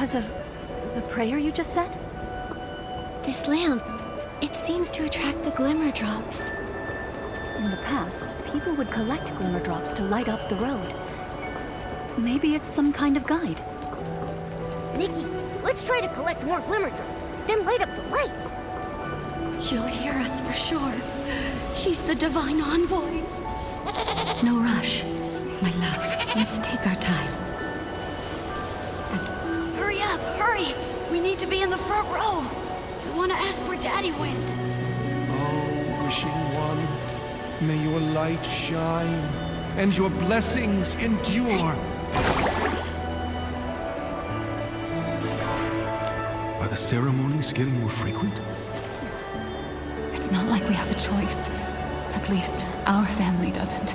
because of the prayer you just said? This lamp, it seems to attract the glimmer drops. In the past, people would collect glimmer drops to light up the road. Maybe it's some kind of guide. Nikki, let's try to collect more glimmer drops, then light up the lights. She'll hear us for sure. She's the divine envoy. No rush, my love. Let's take our time. Hurry up, hurry! We need to be in the front row. I want to ask where Daddy went. Oh, wishing one, may your light shine and your blessings endure. Are the ceremonies getting more frequent? It's not like we have a choice. At least, our family doesn't.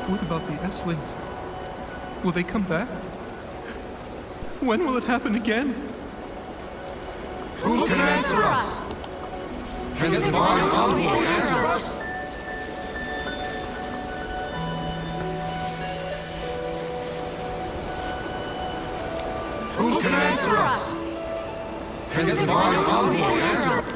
What about the S-Lings? Will they come back? When will it happen again? Who can answer us? Can the divine envoy answer us? Who can answer us? Can the divine envoy answer us?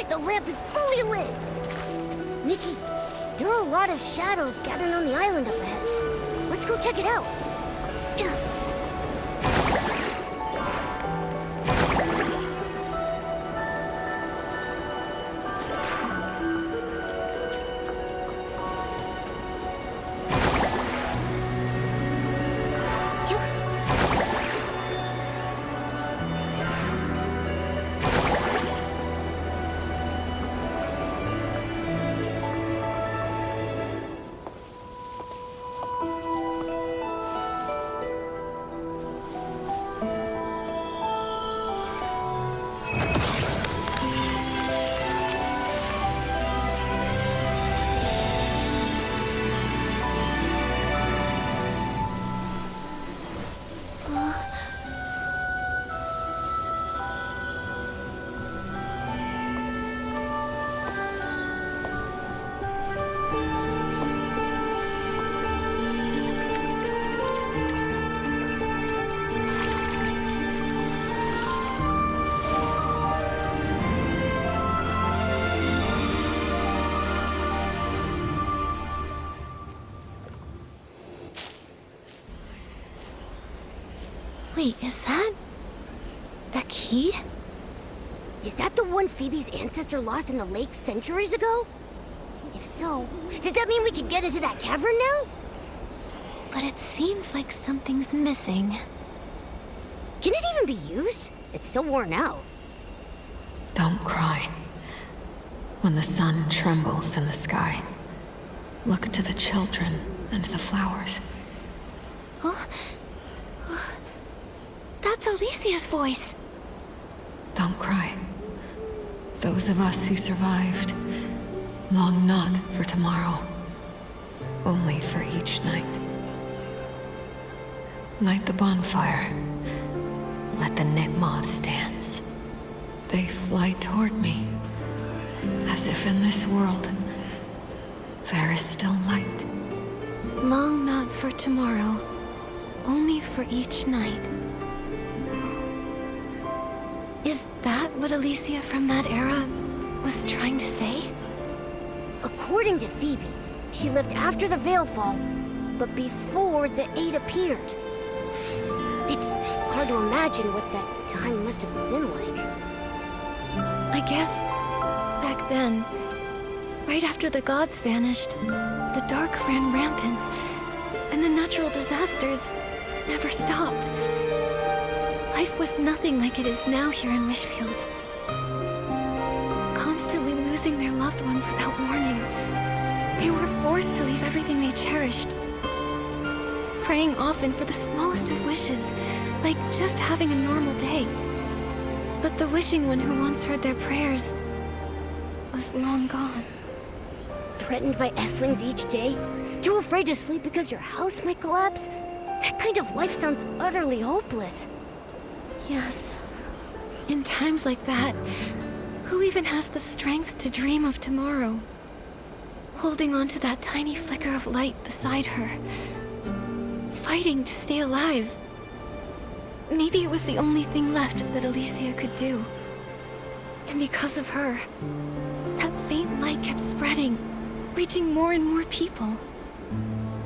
The lamp is fully lit! Nikki, there are a lot of shadows gathering on the island up ahead. Let's go check it out. Wait, is that a key? Is that the one Phoebe's ancestor lost in the lake centuries ago? If so, does that mean we can get into that cavern now? But it seems like something's missing. Can it even be used? It's so worn out. Don't cry. When the sun trembles in the sky, look to the children and the flowers. Huh? That's Alicia's voice. Don't cry. Those of us who survived long not for tomorrow, only for each night. Light the bonfire. Let the knit moths dance. They fly toward me, as if in this world there is still light. Long not for tomorrow, only for each night. Is that what Alicia from that era was trying to say? According to Phoebe, she lived after the Veilfall, but before the Eight appeared. It's hard to imagine what that time must have been like. I guess back then, right after the gods vanished, the dark ran rampant, and the natural disasters never stopped. Life was nothing like it is now here in Wishfield. Constantly losing their loved ones without warning. They were forced to leave everything they cherished. Praying often for the smallest of wishes, like just having a normal day. But the wishing one who once heard their prayers was long gone. Threatened by Esslings each day? Too afraid to sleep because your house might collapse? That kind of life sounds utterly hopeless. Yes. In times like that, who even has the strength to dream of tomorrow? Holding on to that tiny flicker of light beside her. Fighting to stay alive. Maybe it was the only thing left that Alicia could do. And because of her, that faint light kept spreading, reaching more and more people.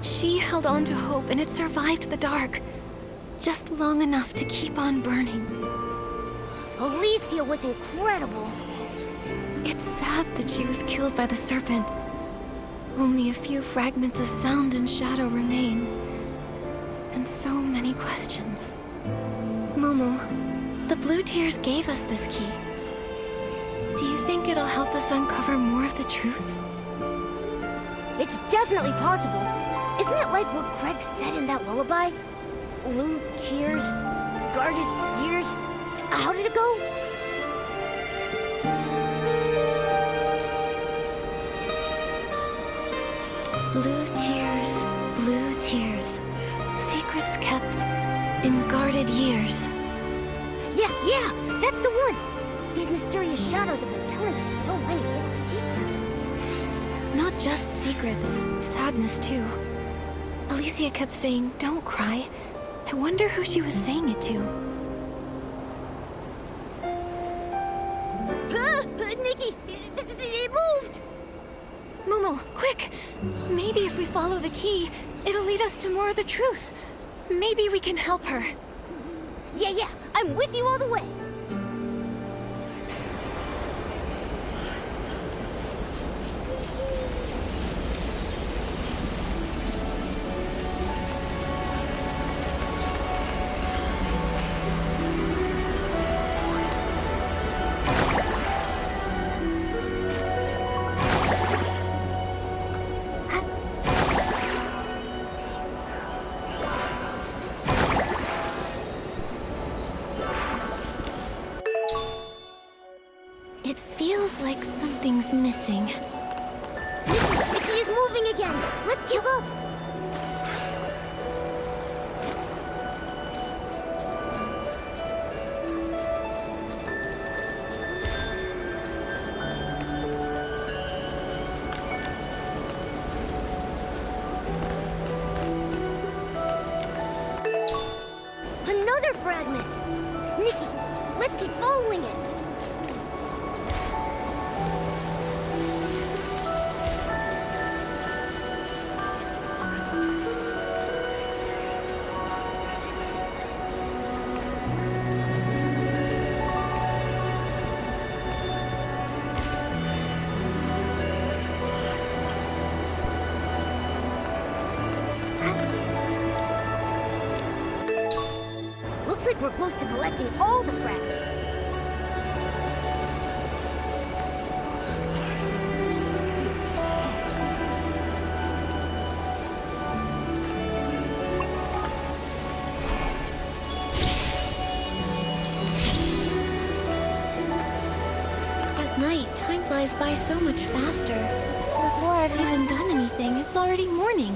She held on to hope and it survived the dark. Just long enough to keep on burning. Alicia was incredible. It's sad that she was killed by the serpent. Only a few fragments of sound and shadow remain. And so many questions. Momo, the blue tears gave us this key. Do you think it'll help us uncover more of the truth? It's definitely possible. Isn't it like what Craig said in that lullaby? Blue tears, guarded years. How did it go? Blue tears, secrets kept in guarded years. Yeah, that's the one! These mysterious shadows have been telling us so many old secrets. Not just secrets, sadness too. Alicia kept saying, "Don't cry." I wonder who she was saying it to. Nikki! It moved! Momo, quick! Maybe if we follow the key, it'll lead us to more of the truth. Maybe we can help her. Yeah, I'm with you all the way. It feels like something's missing. Nikki is moving again. Let's keep up. Another fragment. Nikki, let's keep following it. Looks like we're close to collecting all the fragments. flies by so much faster. Before I've even done anything, it's already morning.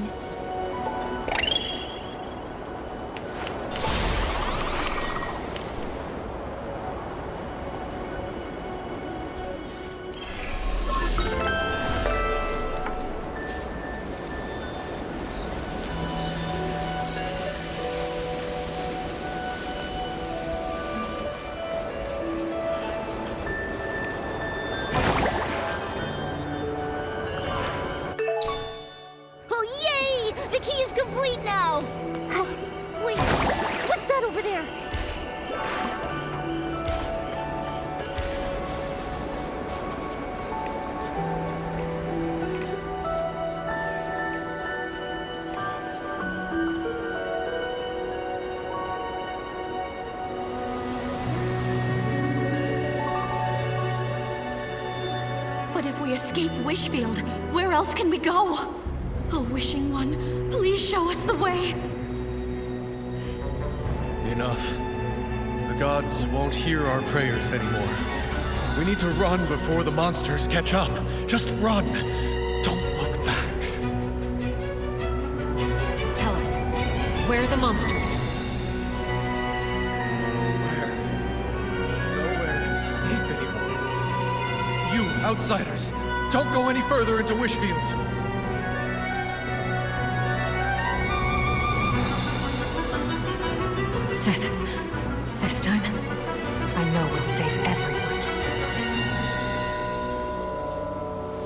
Oh, yay! The key is complete now! Wait, what's that over there? But if we escape Wishfield, where else can we go? Oh, Wishing One, please show us the way. Enough. The gods won't hear our prayers anymore. We need to run before the monsters catch up. Just run. Don't look back. Tell us, where are the monsters? Where? Nowhere is safe anymore. You, outsiders, don't go any further into Wishfield. Seth, this time, I know we'll save everyone.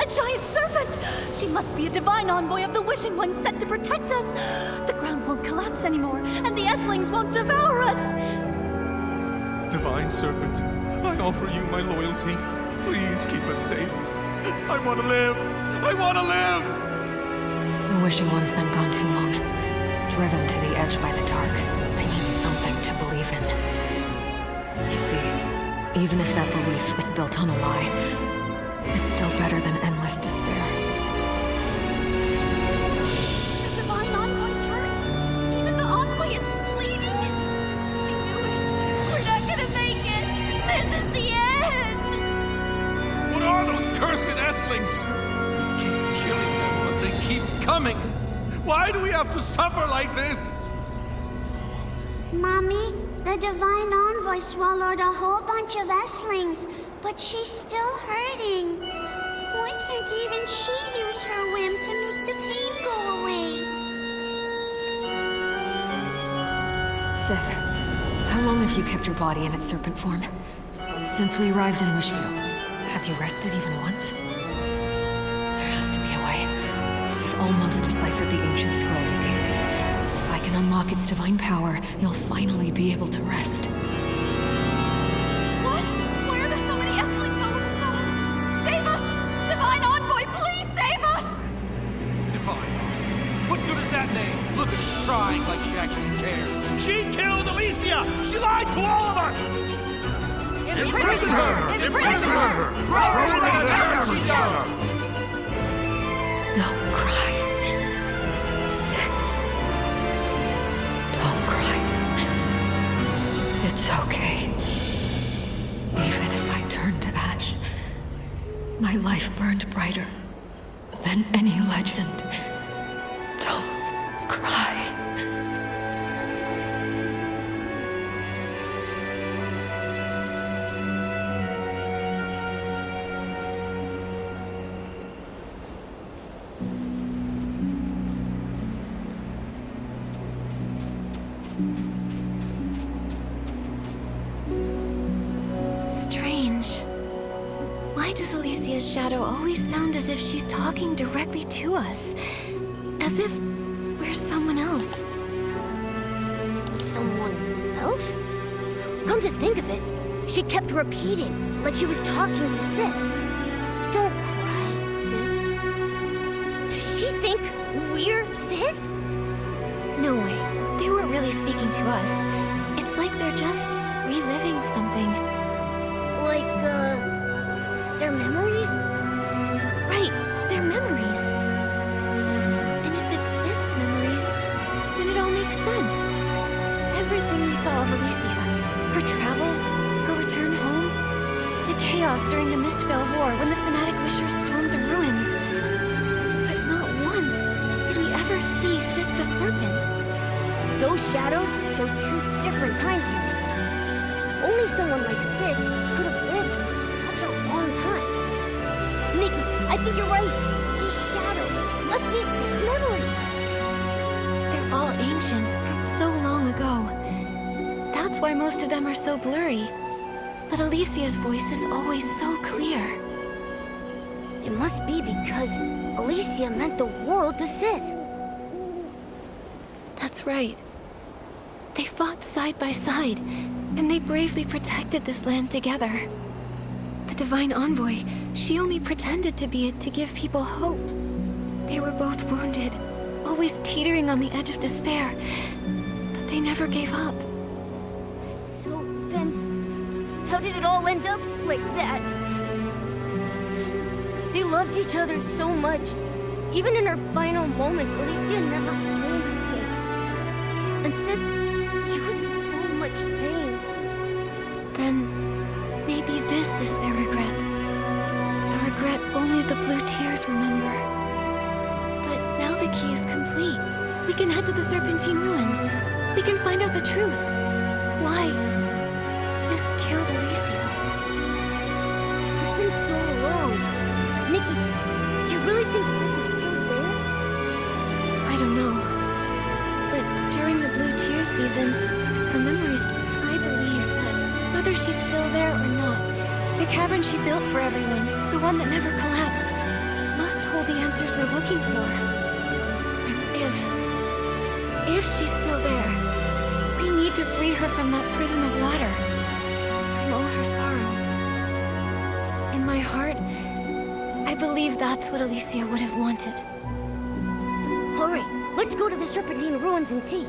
A giant serpent! She must be a divine envoy of the Wishing One sent to protect us. The ground won't collapse anymore, and the Esslings won't devour us. Divine Serpent, I offer you my loyalty. Please keep us safe. I want to live! I want to live! The Wishing One's been gone too long. Driven to the edge by the dark. They need something to believe in. You see, even if that belief is built on a lie, it's still better than endless despair. The Divine Envoy's hurt. Even the Envoy is bleeding. I knew it. We're not gonna make it. This is the end. What are those cursed Esslings? We keep killing them, but they keep coming. Why do we have to suffer like this? Mommy, the Divine Envoy swallowed a whole bunch of Esslings, but she's still hurting. Why can't even she use her whim to make the pain go away? Seth, how long have you kept your body in its serpent form? Since we arrived in Wishfield, have you rested even once? There has to be a way. I've almost deciphered the ancient scroll you gave me. If I can unlock its divine power, you'll finally be able to rest. What? Why are there so many Esslings all of a sudden? Save us! Divine Envoy, please save us! Divine. What good is that name? Look at her crying like she actually cares. She killed Alicia! She lied to all of us! Imprison her! Imprison her! Throw her in the hammer, she does! Don't cry. Seth. Don't cry. It's okay. Even if I turn to ash, my life burned brighter than any legend. Don't cry. Strange. Why does Alicia's shadow always sound as if she's talking directly to us? As if we're someone else. Someone else? Come to think of it, she kept repeating, like she was talking to Sith. Don't cry, Sith. Does she think we're Sith? No way. They weren't really speaking to us. It's like they're just reliving something. Like, their memories? Right, their memories. And if it's Sith's memories, then it all makes sense. Everything we saw of Alicia, her travels, her return home, the chaos during the Mistvale War when the Fanatic Wishers stormed the ruins. But not once did we ever see Sith the Serpent. Those shadows show two different time periods. Only someone like Sid could have lived for such a long time. Nikki, I think you're right. These shadows must be Sid's memories. They're all ancient, from so long ago. That's why most of them are so blurry. But Alicia's voice is always so clear. It must be because Alicia meant the world to Sith. That's right. They fought side by side, and they bravely protected this land together. The Divine Envoy, she only pretended to be it to give people hope. They were both wounded, always teetering on the edge of despair, but they never gave up. So then, how did it all end up like that? They loved each other so much. Even in her final moments, Alicia never blamed Sith. And Sith, she was in so much pain. Then, maybe this is their regret. A regret only the blue tears remember. But now the key is complete. We can head to the Serpentine ruins. We can find out the truth. Why Sith killed Alicia. It's been so long. Nikki, do you really think Sith is still there? I don't know. But during the Blue Tears season, her memories, I believe that whether she's still there or not, the cavern she built for everyone, the one that never collapsed, must hold the answers we're looking for. And if she's still there, we need to free her from that prison of water, from all her sorrow. In my heart, I believe that's what Alicia would have wanted. All right, let's go to the Serpentine ruins and see.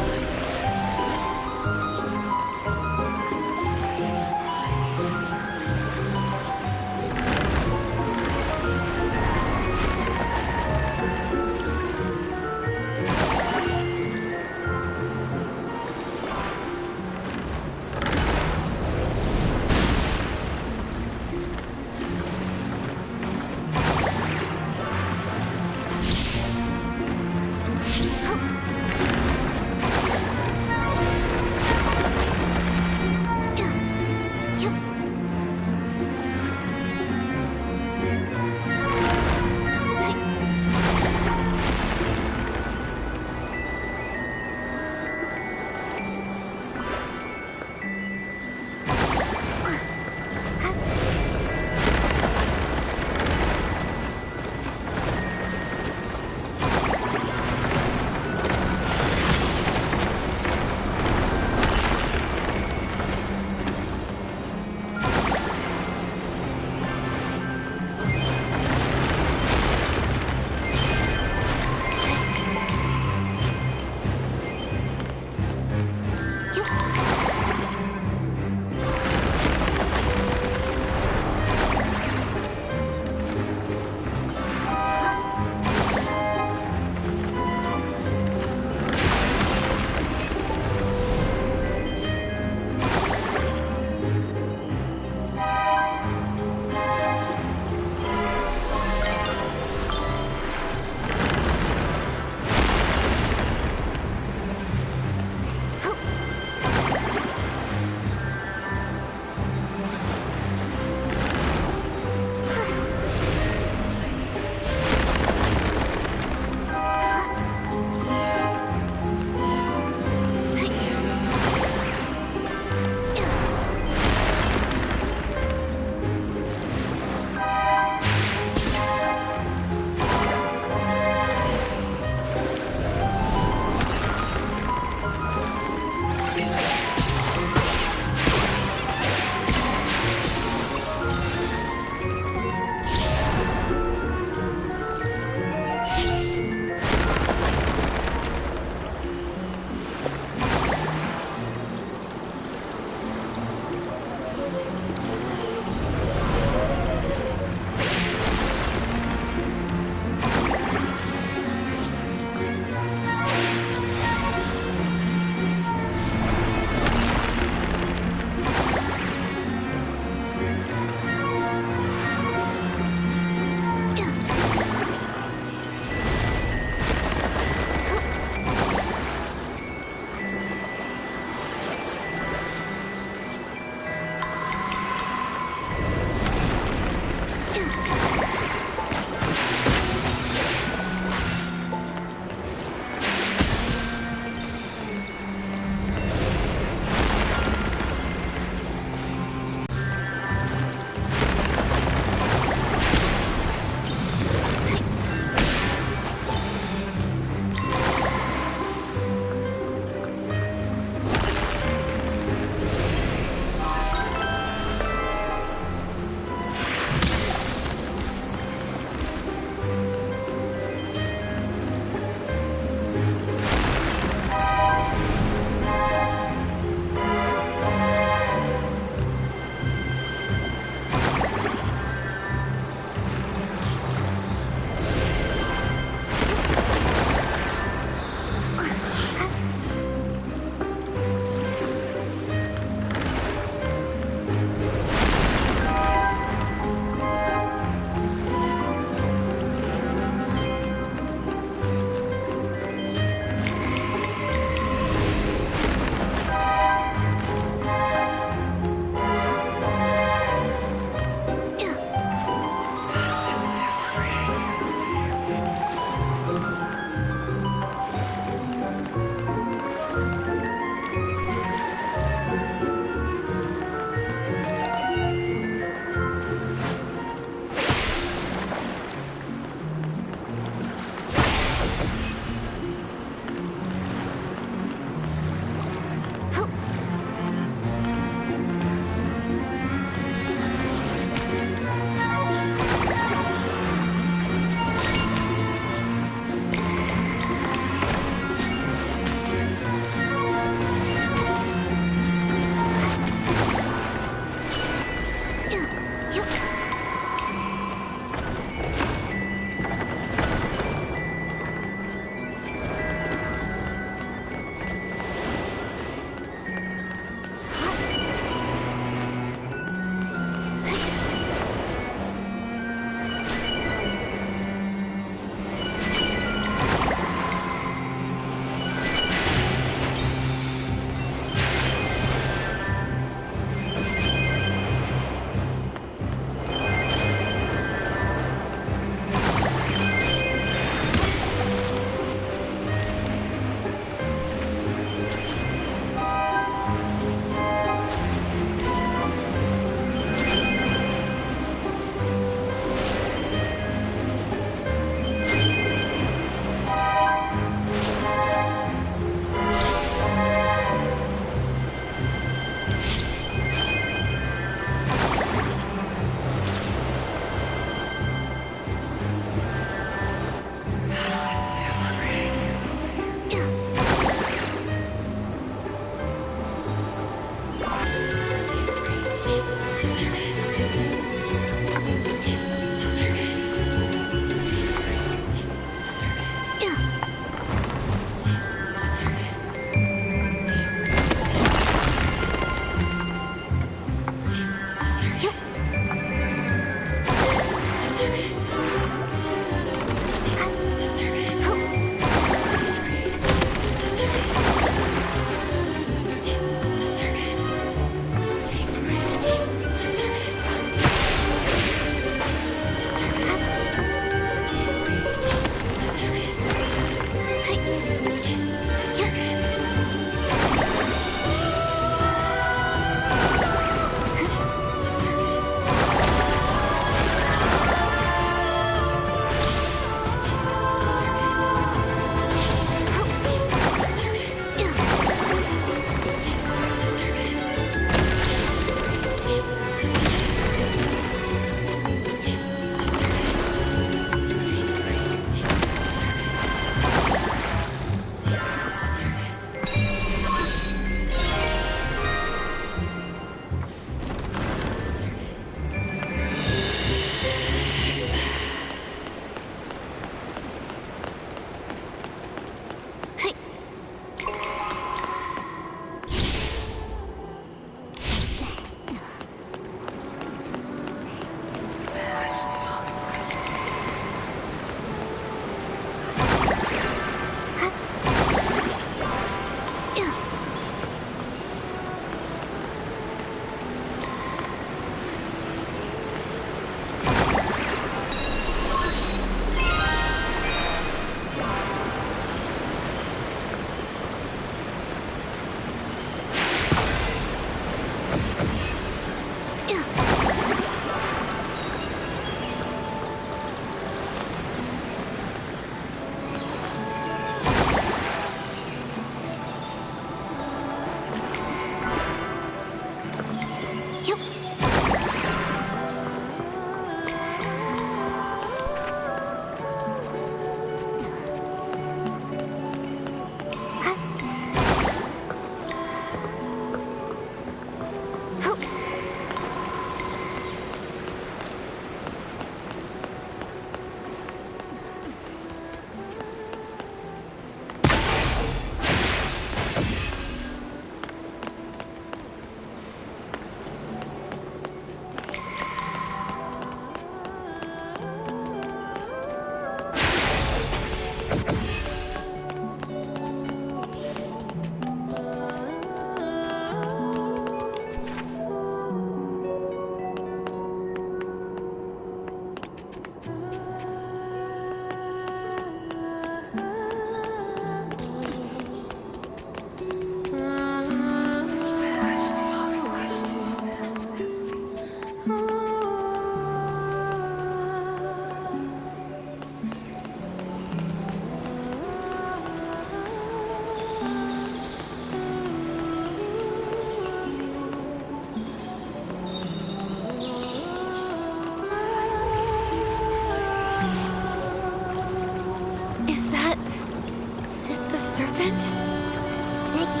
Nikki,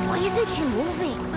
why isn't she moving?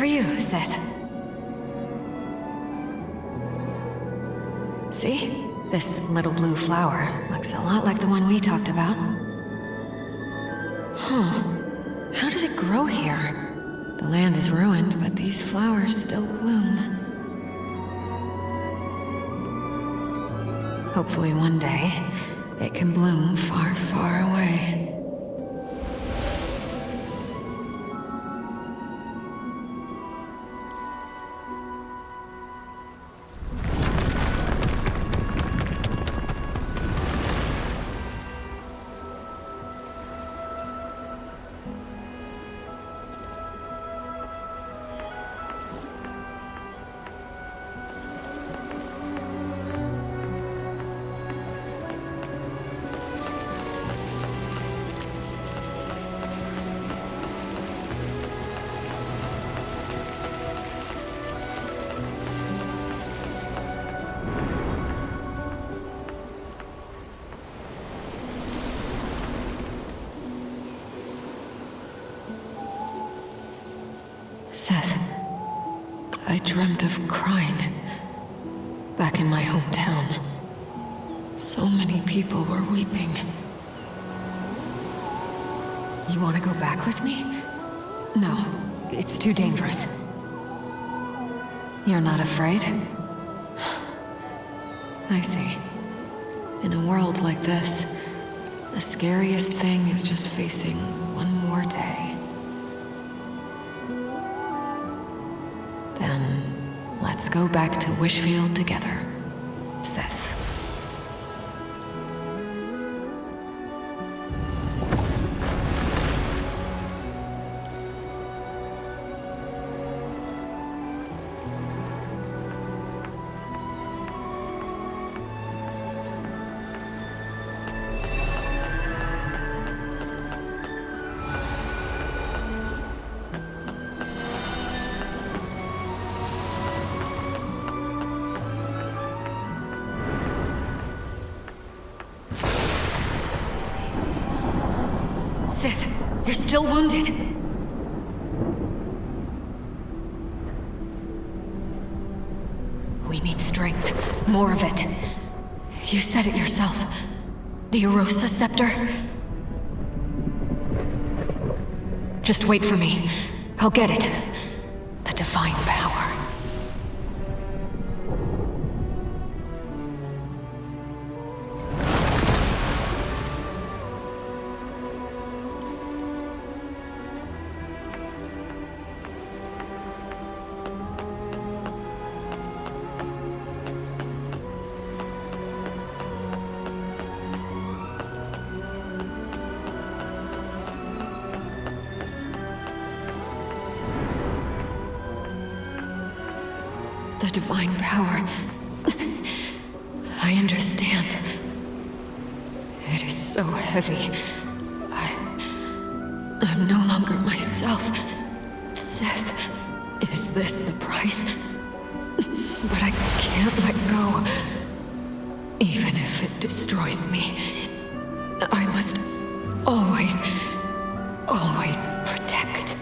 For you, Seth. See? This little blue flower looks a lot like the one we talked about. Huh. How does it grow here? The land is ruined, but these flowers still bloom. Hopefully one day, it can bloom far, far away. Seth, I dreamt of crying. Back in my hometown. So many people were weeping. You want to go back with me? No, it's too dangerous. You're not afraid? I see. In a world like this, the scariest thing is just facing one more day. Then, let's go back to Wishfield together, Seth. Sith, you're still wounded. We need strength. More of it. You said it yourself. The Erosa Scepter. Just wait for me. I'll get it. The divine power. The divine power. I understand. It is so heavy. I'm no longer myself. Seth, is this the price? But I can't let go. Even if it destroys me, I must always protect.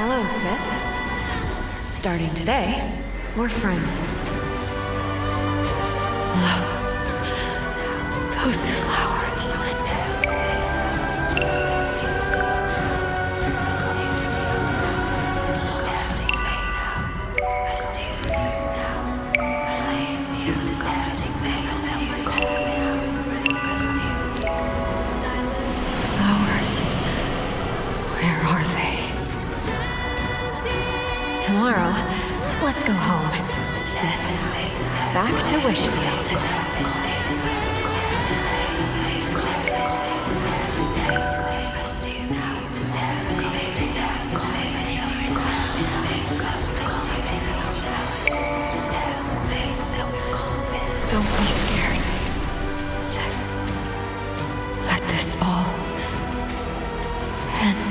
Hello, Sith. Starting today, we're friends. Look. Those flowers. Tomorrow, let's go home, Sith. Back to Wishfield. Don't be scared, Sith. Let this all end.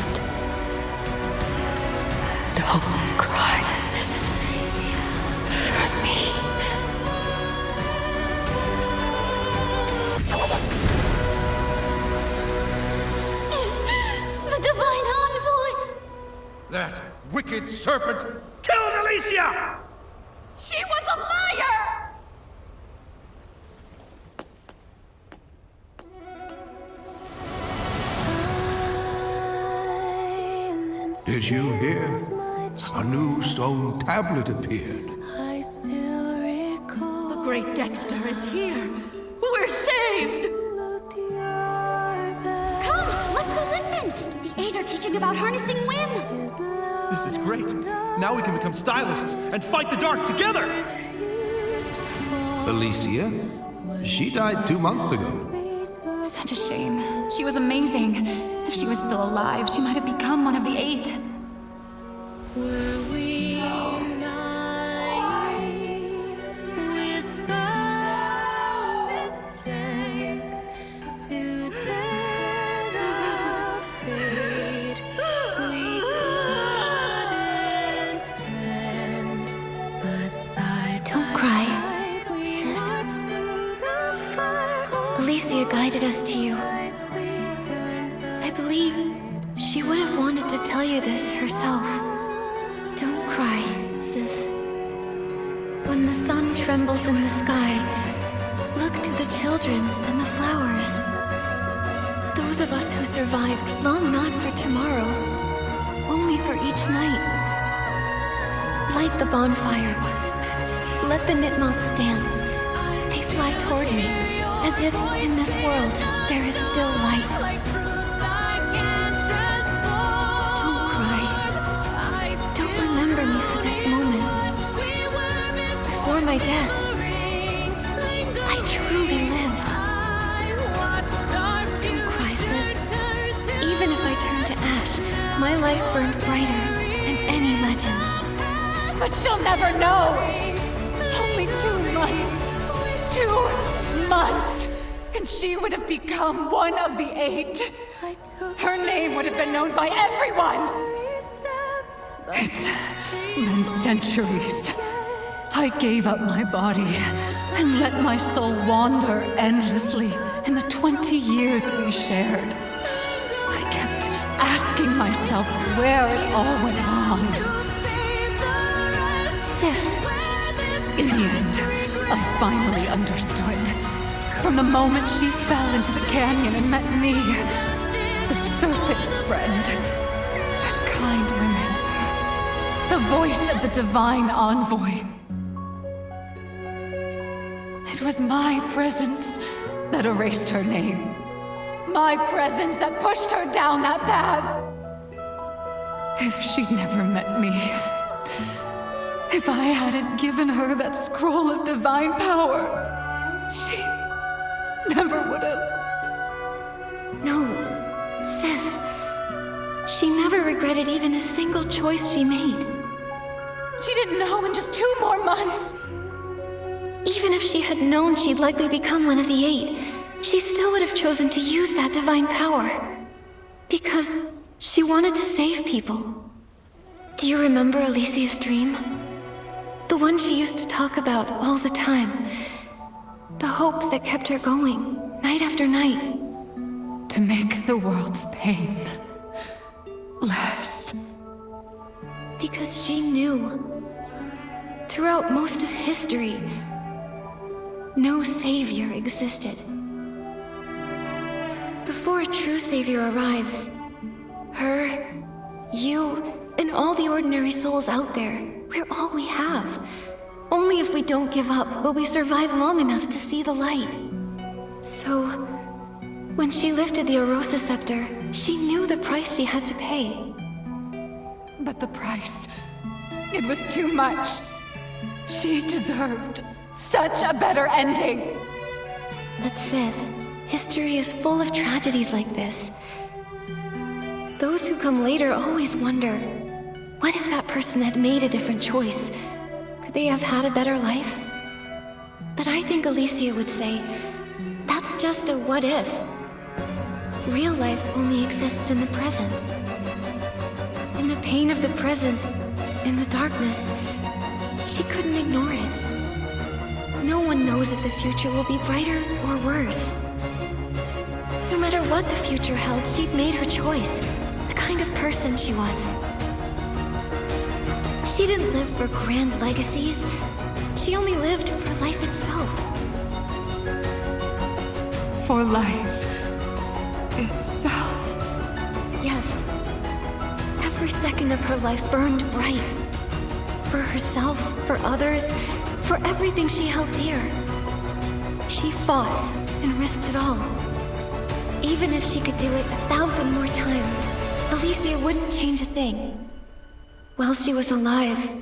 That wicked serpent killed Alicia! She was a liar! Did you hear? A new stone tablet appeared. The great Dexter is here. We're saved! Come, let's go listen. The Eight are teaching about harnessing wind. This is great. Now we can become stylists and fight the dark together! Alicia? She died 2 months ago. Such a shame. She was amazing. If she was still alive, she might have become one of the Eight. Were we naive with bounded strength to dare the fate we couldn't bend, but side Don't by cry, side we Sith. watched through the fire. Alicia guided us to you. I believe she would have wanted to tell you this herself. Don't cry, Sith. When the sun trembles in the sky, look to the children and the flowers. Those of us who survived long not for tomorrow, only for each night. Light the bonfire. Let the knitmoths dance. They fly toward me, as if in this world there is still light. Don't cry. Don't remember me for this moment. Before my death, I truly lived. Don't cry, Sith. Even if I turned to ash, my life burned brighter than any legend. But she'll never know! Only 2 months! 2 months! And she would have become one of the Eight. Her name would have been known by everyone! It's been centuries. I gave up my body and let my soul wander endlessly in the 20 years we shared. I kept asking myself where it all went wrong. Sith, In the end, I finally understood. From the moment she fell into the canyon and met me, the serpent's friend, that kind romancer, the voice of the divine envoy. It was my presence that erased her name. My presence that pushed her down that path. If she'd never met me, if I hadn't given her that scroll of divine power, she never would have. no, Sith. She never regretted even a single choice she made. She didn't know in just 2 more months. Even if she had known she'd likely become one of the Eight, she still would have chosen to use that divine power. Because she wanted to save people. Do you remember Alicia's dream? The one she used to talk about all the time. The hope that kept her going, night after night. To make the world's pain less. Because she knew, throughout most of history, no savior existed. Before a true savior arrives, her, you, and all the ordinary souls out there, we're all we have. Only if we don't give up will we survive long enough to see the light. So, when she lifted the Arosa scepter, she knew the price she had to pay. But the price, it was too much. She deserved such a better ending. But Sith, history is full of tragedies like this. Those who come later always wonder, what if that person had made a different choice? Could they have had a better life? But I think Alicia would say, that's just a what if. Real life only exists in the present. In the pain of the present, in the darkness, she couldn't ignore it. No one knows if the future will be brighter or worse. No matter what the future held, she'd made her choice, the kind of person she was. She didn't live for grand legacies. She only lived for life itself. For life itself. Yes. Every second of her life burned bright. For herself, for others, for everything she held dear. She fought and risked it all. Even if she could do it 1,000 more times, Alicia wouldn't change a thing. While she was alive,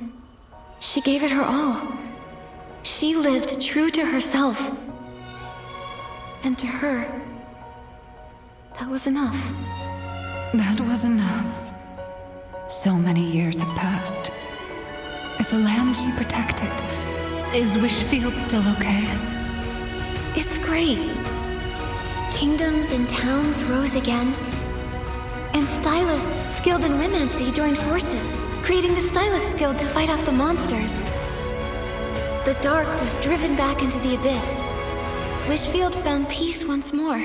she gave it her all. She lived true to herself. And to her, that was enough. That was enough. So many years have passed. Is the land she protected? Is Wishfield still okay? It's great. Kingdoms and towns rose again. And stylists skilled in Remermbers joined forces, creating the Stylist Guild to fight off the monsters. The dark was driven back into the abyss. Wishfield found peace once more,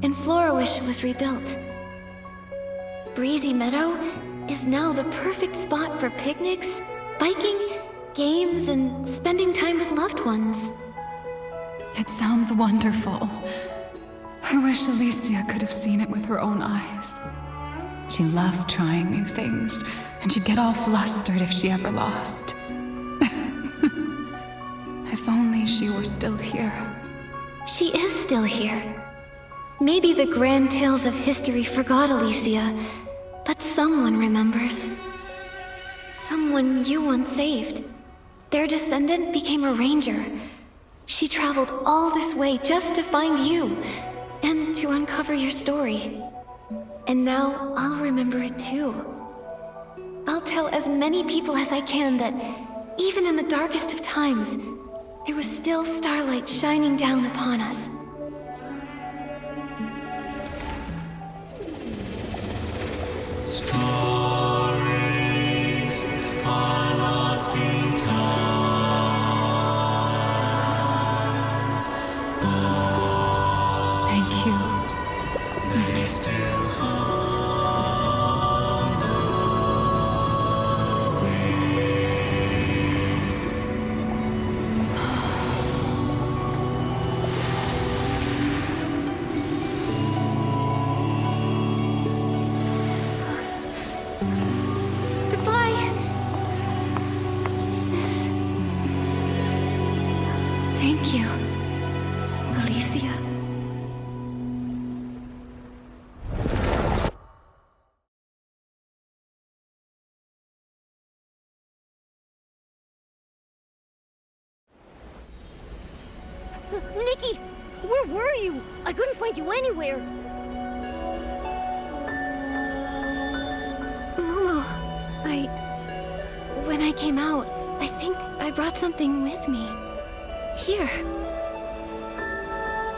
and Florawish was rebuilt. Breezy Meadow is now the perfect spot for picnics, biking, games, and spending time with loved ones. It sounds wonderful. I wish Alicia could have seen it with her own eyes. She loved trying new things, and she'd get all flustered if she ever lost. If only she were still here. She is still here. Maybe the grand tales of history forgot Alicia, but someone remembers. Someone you once saved. Their descendant became a ranger. She traveled all this way just to find you, and to uncover your story. And now I'll remember it too. I'll tell as many people as I can that, even in the darkest of times, there was still starlight shining down upon us. Stories are lost in time. Thank you. They still haunt the Goodbye, Sif. Thank you, Alicia. Nikki, where were you? I couldn't find you anywhere. Momo, when I came out, I think I brought something with me. Here.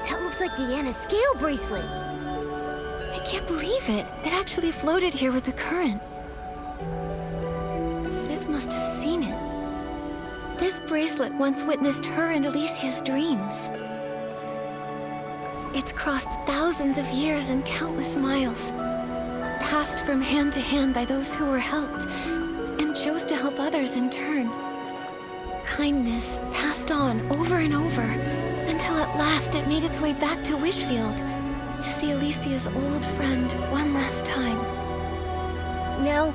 That looks like Deanna's scale bracelet. I can't believe it. It actually floated here with the current. Sith must have seen it. This bracelet once witnessed her and Alicia's dreams. It's crossed thousands of years and countless miles, passed from hand to hand by those who were helped, and chose to help others in turn. Kindness passed on over and over, until at last it made its way back to Wishfield, to see Alicia's old friend one last time. Now,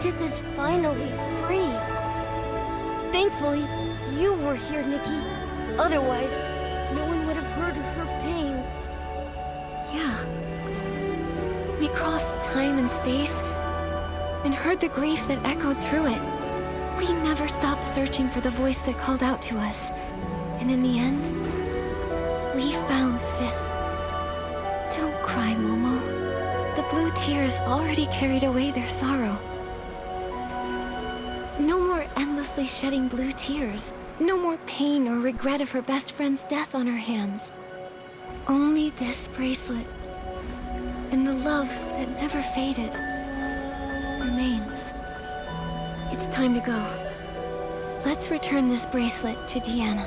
Sith is finally free. Thankfully, you were here, Nikki. Otherwise, no one would have heard her pain. Yeah. We crossed time and space, and heard the grief that echoed through it. We never stopped searching for the voice that called out to us. And in the end, we found Sith. Don't cry, Momo. The blue tears already carried away their sorrow. No more endlessly shedding blue tears. No more pain or regret of her best friend's death on her hands. Only this bracelet, and the love that never faded, remains. It's time to go. Let's return this bracelet to Deanna.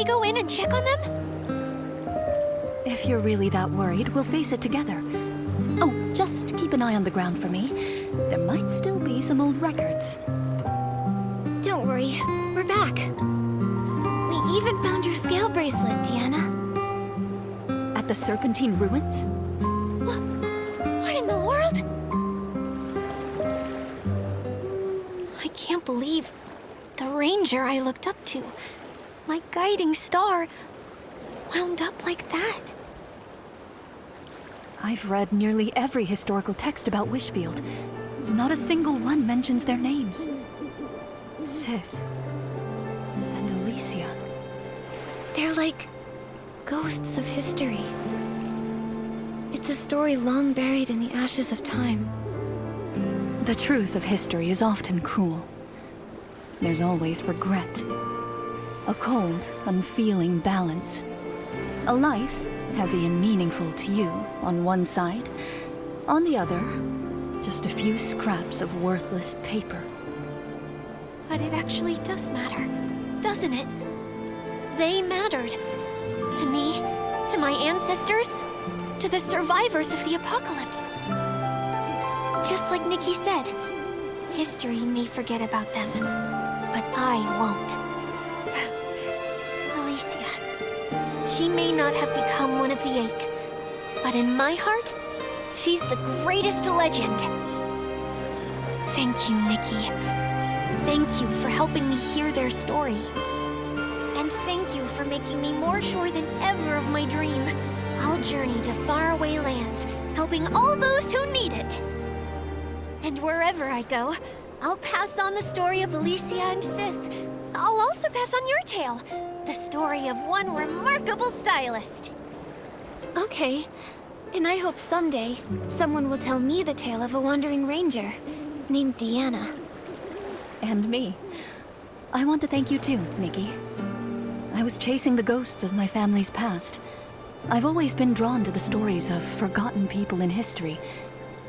I go in and check on them? If you're really that worried, we'll face it together. Oh, just keep an eye on the ground for me. There might still be some old records. Don't worry, we're back. We even found your scale bracelet, Deanna. At the Serpentine Ruins? What in the world? I can't believe the ranger I looked up to, my guiding star, wound up like that. I've read nearly every historical text about Wishfield. Not a single one mentions their names. Sith and Alicia. They're like ghosts of history. It's a story long buried in the ashes of time. The truth of history is often cruel. There's always regret. A cold, unfeeling balance. A life, heavy and meaningful to you, on one side. On the other, just a few scraps of worthless paper. But it actually does matter, doesn't it? They mattered. To me, to my ancestors, to the survivors of the apocalypse. Just like Nikki said, history may forget about them, but I won't. Alicia. She may not have become one of the 8, but in my heart, she's the greatest legend. Thank you, Nikki. Thank you for helping me hear their story. And thank you for making me more sure than ever of my dream. I'll journey to faraway lands, helping all those who need it. And wherever I go, I'll pass on the story of Alicia and Sith. I'll also pass on your tale, the story of one remarkable stylist. Okay, and I hope someday someone will tell me the tale of a wandering ranger named Deanna. And me. I want to thank you too, Nikki. I was chasing the ghosts of my family's past. I've always been drawn to the stories of forgotten people in history,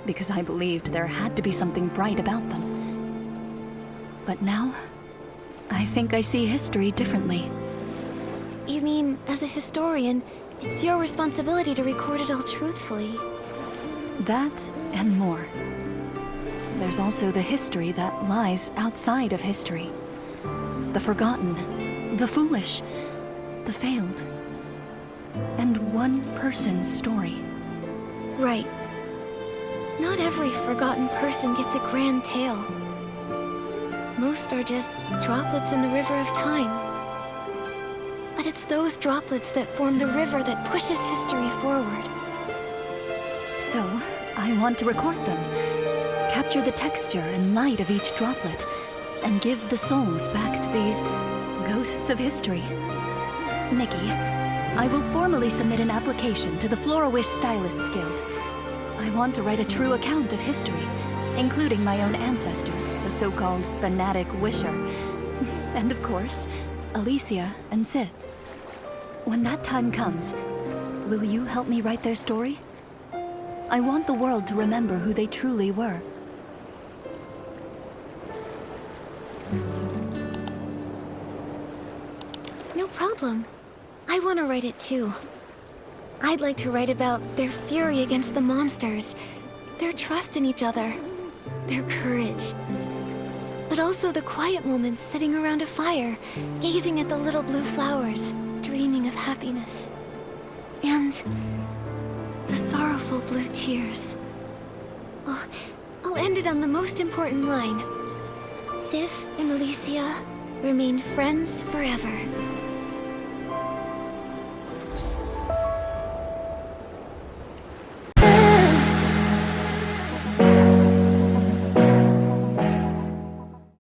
because I believed there had to be something bright about them. But now, I think I see history differently. You mean, as a historian, it's your responsibility to record it all truthfully? That and more. There's also the history that lies outside of history. The forgotten, the foolish, the failed. And one person's story. Right. Not every forgotten person gets a grand tale. Most are just droplets in the river of time. But it's those droplets that form the river that pushes history forward. So, I want to record them. Capture the texture and light of each droplet, and give the souls back to these ghosts of history. Nikki, I will formally submit an application to the Flora-Wish Stylists Guild. I want to write a true account of history, including my own ancestor, the so-called fanatic wisher. And of course, Alicia and Sith. When that time comes, will you help me write their story? I want the world to remember who they truly were. No problem. I want to write it too. I'd like to write about their fury against the monsters, their trust in each other, their courage. But also the quiet moments sitting around a fire, gazing at the little blue flowers, dreaming of happiness. And the sorrowful blue tears. I'll end it on the most important line. Sith and Alicia remain friends forever.